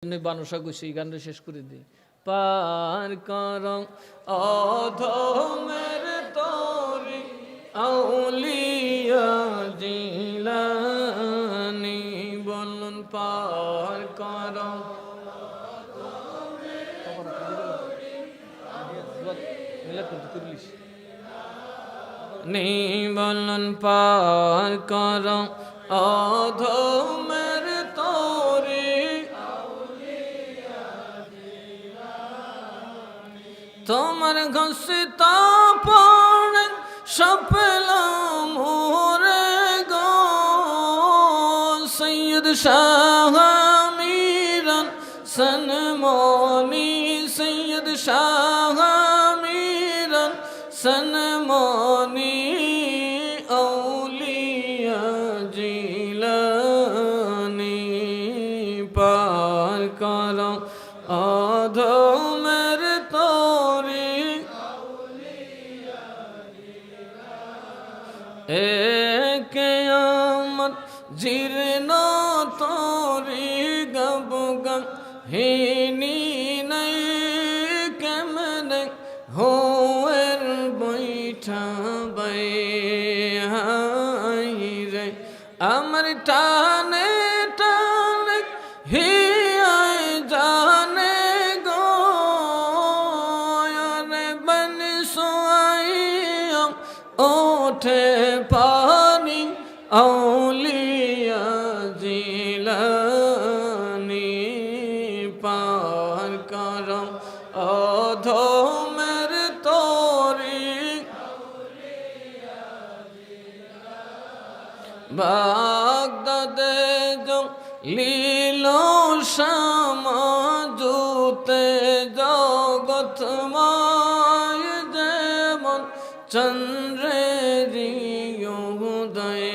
বানসা কইছে এই গানটা শেষ করে দিই। পার কর অধমের তরি আউলিয়া জিলানি বলুন পার কর নি বলুন পার কর অধমের তরি তোমার ঘসিতা পড়ে সপলাম মোরে গো সৈয়দ শাহ মীরান সনমনি সৈয়দ শাহ মীরান সনমনি আউলিয়া জিলানি পার কর অধমের তরি কিয়ামত জীর্ণ তরি গব গম হিনি নাই কেমনে হোয়ের বৈঠা বাই হাই রে আমার টানে টানে হিয়াই জানে গো রে বন সোয়াইয়া ওঠে পানি আউলিয়া জিলানি পার কর অধমের তরি বাগদাদে লীল সমাজুতে জগৎময় যেমন চন্দ্রের উদয়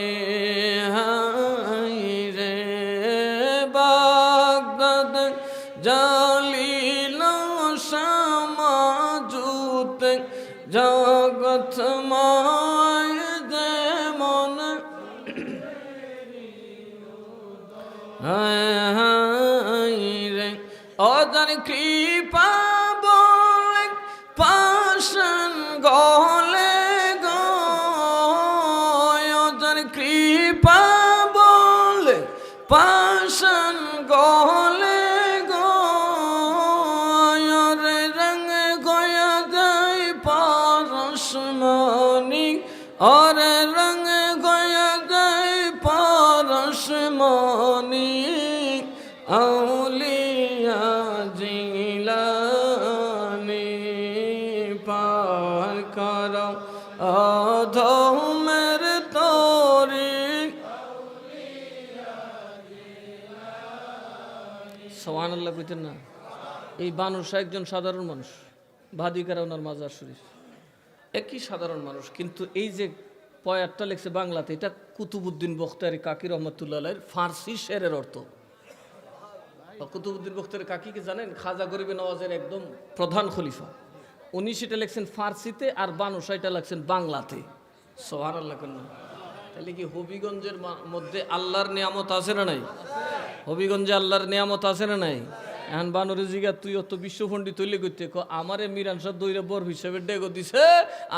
হাই রে বাগদাদ জালিল সমাজুতে জগৎময় যেমন হাই রে অজান কৃপা বলে পাশন গলে গো অজান কৃপা বলে পাশন গলে গো রে রঙ গয়া যায় পারসমনি অরে রঙ গয়া যায় পারসমনি আউলিয়া জিলানি পার কর অধমের তরি সুবহানাল্লাহ কইতেন না। এই বানসা একজন সাধারণ মানুষ, ভাদিকারা ওনার মাজার শরীফ, একই সাধারণ মানুষ, কিন্তু এই যে পয়ারটা লেখছে বাংলাতে, এটা কুতুবউদ্দিন বখতিয়ারি কাকি রহমতুল্লাহ আলাইহির ফার্সি শেরের অর্থ। কুতুবউদ্দিন বখতিয়ারি কাকিকে জানেন? খাজা গরিবে নওয়াজের একদম প্রধান খলিফা। উনি সেটা লেখছেন ফার্সিতে, আর বানসা এটা লেখছেন বাংলাতে। সুবহানাল্লাহ কন্যা। তাহলে কি হবিগঞ্জের মধ্যে আল্লাহর নিয়ামত আছে না নাই? হবিগঞ্জে আল্লাহর নিয়ামত আছে না নাই? এখন বানরে জিগা তুই অত বিশ্বপণ্ডিত তৈরি করতে আমারে মিরান সাহেব দইরে বরফ হিসেবে ডেগো দিছে,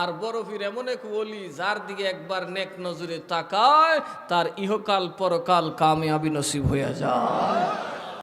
আর বরফির এমন এক ওলি যার দিকে একবার নেক নজরে তাকায় তার ইহকাল পরকাল কামিয়াবি নসিব হইয়া যায়।